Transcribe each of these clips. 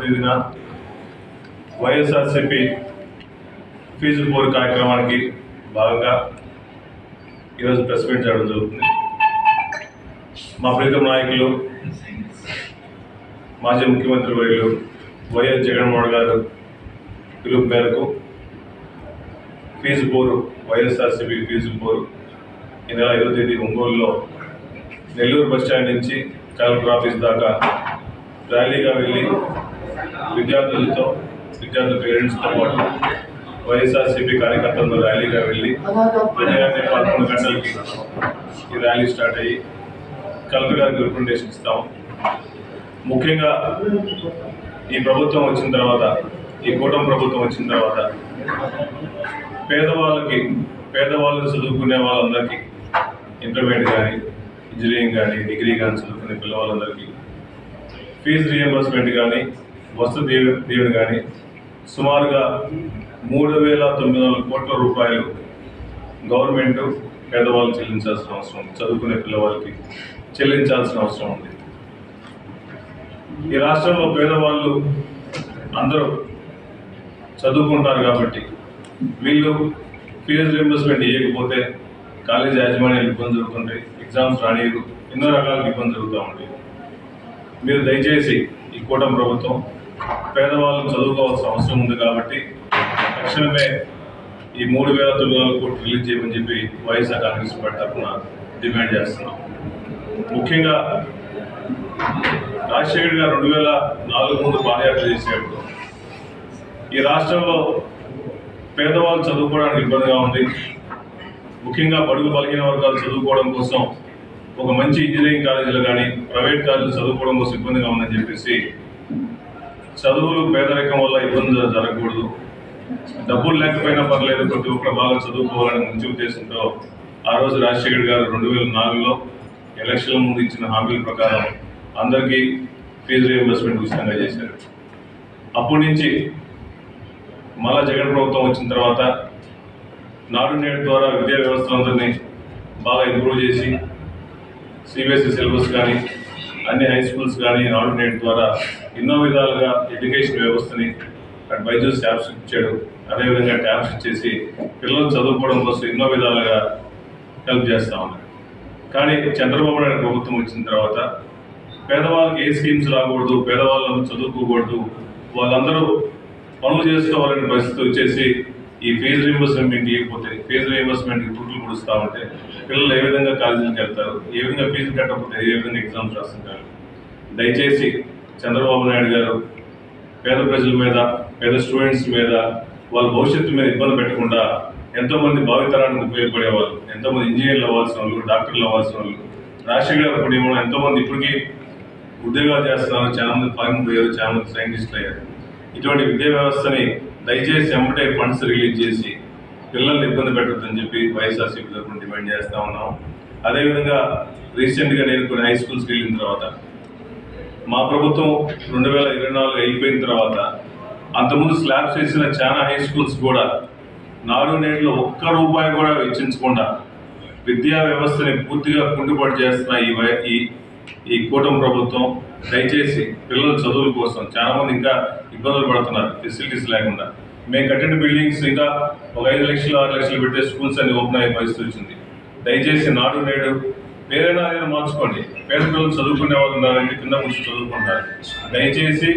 తేదీన వైఎస్ఆర్సీపీ ఫీజు పోరు కార్యక్రమానికి భాగంగా ఈరోజు ప్రెస్ మీట్ జరగడం జరుగుతుంది. మా ప్రీతం నాయకులు మాజీ ముఖ్యమంత్రి వర్యులు వైఎస్ జగన్మోహన్ గారు పిలుపు మేరకు ఫీజు పోరు వైఎస్ఆర్సీపీ ఫీజు పోరు ఈ నెల 5వ తేదీ ఒంగోలులో నెల్లూరు బస్టాండ్ నుంచి కలెక్టర్ ఆఫీస్ దాకా ర్యాలీగా వెళ్ళి విద్యార్థుల పేరెంట్స్తో పాటు వైఎస్ఆర్సీపీ కార్యకర్తలతో ర్యాలీగా వెళ్ళి ఉదయాన్నే 11 గంటలకి ఈ ర్యాలీ స్టార్ట్ అయ్యి కలెక్టర్ గారికి రిప్రజెంటేషన్ ఇస్తాము. ముఖ్యంగా ఈ ప్రభుత్వం వచ్చిన తర్వాత, ఈ కూటమి ప్రభుత్వం వచ్చిన తర్వాత పేదవాళ్ళు చదువుకునే వాళ్ళందరికీ ఇంటర్మీడియట్ కానీ, ఇంజనీరింగ్ కానీ, డిగ్రీ కానీ చదువుకునే పిల్లవాళ్ళందరికీ ఫీజు రీఎంబర్స్మెంట్ కానీ, వస్తు దీవెన కానీ సుమారుగా 3,900 కోట్ల రూపాయలు గవర్నమెంట్ పేదవాళ్ళు చెల్లించాల్సిన అవసరం ఉంది. చదువుకునే పిల్లవాళ్ళకి చెల్లించాల్సిన అవసరం ఉంది. ఈ రాష్ట్రంలో పేదవాళ్ళు అందరూ చదువుకుంటారు కాబట్టి వీళ్ళు ఫీజు రీఎంబర్స్మెంట్ ఇవ్వకపోతే కాలేజీ యాజమాన్యాలు ఇబ్బంది జరుగుతుంటాయి, ఎగ్జామ్స్ రానియరు, ఎన్నో రకాల ఇబ్బంది జరుగుతూ ఉంటాయి. మీరు దయచేసి ఈ కూటమి ప్రభుత్వం పేదవాళ్ళు చదువుకోవాల్సిన అవసరం ఉంది కాబట్టి తక్షణమే ఈ 3,900 కోట్లు రిలీజ్ చేయమని చెప్పి వైఎస్ఆర్ కాంగ్రెస్ పార్టీ తరఫున డిమాండ్ చేస్తున్నాం. ముఖ్యంగా రాజశేఖర్ గారు 2004 ముందు పాదయాత్ర చేసేటప్పుడు ఈ రాష్ట్రంలో పేదవాళ్ళు చదువుకోవడానికి ఇబ్బందిగా ఉంది. ముఖ్యంగా బడుగు బలహీన వర్గాలు చదువుకోవడం కోసం ఒక మంచి ఇంజనీరింగ్ కాలేజీలు కానీ, ప్రైవేట్ కాలేజీలు చదువుకోవడం కోసం ఇబ్బందిగా ఉందని చెప్పేసి చదువులు పేదరికం వల్ల ఇబ్బందులు జరగకూడదు, డబ్బులు లేకపోయినా పర్లేదు, ప్రతి ఒక్కరు బాగా చదువుకోవాలని మంచి ఉద్దేశంతో ఆ రోజు రాజశేఖర్ గారు 2004లో ఎలక్షన్ల ముందు ఇచ్చిన హామీల ప్రకారం అందరికీ ఫీజు రీఎంబర్స్మెంట్ ఉచితంగా చేశారు. అప్పటి నుంచి మళ్ళా జగన్ ప్రభుత్వం వచ్చిన తర్వాత నాడు నేడు ద్వారా విద్యా వ్యవస్థలందరినీ బాగా ఇంప్రూవ్ చేసి సిబిఎస్ఈ సిలబస్ కానీ, అన్ని హై స్కూల్స్ కానీ నాడు నేడు ద్వారా ఎన్నో విధాలుగా ఎడ్యుకేషన్ వ్యవస్థని అటు బైజూస్ యాప్స్ ఇచ్చాడు, అదేవిధంగా ట్యాబ్స్ ఇచ్చేసి పిల్లలు చదువుకోవడం కోసం ఎన్నో విధాలుగా హెల్ప్ చేస్తూ ఉన్నారు. కానీ చంద్రబాబు నాయుడు ప్రభుత్వం వచ్చిన తర్వాత పేదవాళ్ళకి ఏ స్కీమ్స్ రాకూడదు, పేదవాళ్ళను చదువుకోకూడదు, వాళ్ళందరూ పనులు చేసుకోవాలనే పరిస్థితి వచ్చేసి ఈ ఫీజు రీఎంబర్స్మెంట్ ఇవ్వకపోతే ఫీజు రీఎంబర్స్మెంట్కి పుట్లు పుడుస్తూ ఉంటే పిల్లలు ఏ విధంగా కాలేజీలకు వెళ్తారు, ఏ విధంగా ఫీజు కట్టకపోతే ఏ విధంగా ఎగ్జామ్స్ రాస్తుంటారు. దయచేసి చంద్రబాబు నాయుడు గారు పేద ప్రజల మీద, పేద స్టూడెంట్స్ మీద, వాళ్ళ భవిష్యత్తు మీద ఇబ్బంది పెట్టకుండా ఎంతోమంది భావితరానికి ఉపయోగపడేవాళ్ళు, ఎంతోమంది ఇంజనీర్లు అవ్వాల్సిన వాళ్ళు, డాక్టర్లు అవ్వాల్సిన వాళ్ళు, రాజశేఖర్ గారు ఇప్పుడు ఎంతోమంది ఇప్పటికీ ఉద్యోగాలు చేస్తున్నారు, చాలామంది ఫారిన్ పోయారు, చాలామంది సైంటిస్టులు అయ్యారు. ఇటువంటి విద్యా వ్యవస్థని దయచేసి ఎంబటే ఫండ్స్ రిలీజ్ చేసి పిల్లల్ని ఇబ్బంది పెట్టొద్దని చెప్పి వైఎస్ఆర్సీపీ తరఫున డిమాండ్ చేస్తూ ఉన్నాం. అదేవిధంగా రీసెంట్గా నేను కొన్ని హై స్కూల్స్కి వెళ్ళిన తర్వాత మా ప్రభుత్వం 2024 అయిపోయిన తర్వాత అంతకుముందు స్లాబ్స్ వేసిన చాలా హై స్కూల్స్ కూడా నాడు నేడులో ₹1 కూడా వెచ్చించకుండా విద్యా వ్యవస్థని పూర్తిగా కుంటుపాటు చేస్తున్న ఈ కూటమి ప్రభుత్వం దయచేసి పిల్లల చదువుల కోసం చాలామంది ఇంకా ఇబ్బందులు పడుతున్నారు ఫెసిలిటీస్ లేకుండా. మేము కట్టిన బిల్డింగ్స్ ఇంకా ఒక 5 లక్షలు 6 లక్షలు పెట్టే స్కూల్స్ అన్ని ఓపెన్ అయ్యే పరిస్థితి వచ్చింది. దయచేసి నాడు నేడు పేరైనా మార్చుకోండి. పేద పిల్లలు చదువుకునే వాళ్ళు ఉన్నారంటే కింద నుంచి చదువుకుంటారు. దయచేసి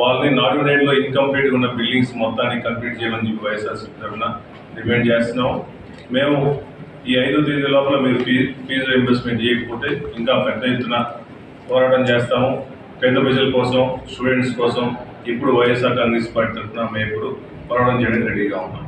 వాళ్ళని నాడు నేడులో ఇన్కంప్లీట్గా ఉన్న బిల్డింగ్స్ మొత్తాన్ని కంప్లీట్ చేయమని చెప్పి వైఎస్ఆర్సీపీ తరఫున డిమాండ్ చేస్తున్నాం. మేము ఈ 5వ తేదీ లోపల మీరు ఫీజు రీఎంబర్స్మెంట్ చేయకపోతే ఇంకా పెద్ద ఎత్తున పోరాటం చేస్తాము. పేద ప్రజల కోసం, స్టూడెంట్స్ కోసం ఇప్పుడు వైఎస్ఆర్ కాంగ్రెస్ పార్టీ తరఫున మేము ఇప్పుడు పోరాటం చేయడానికి రెడీగా ఉన్నాం.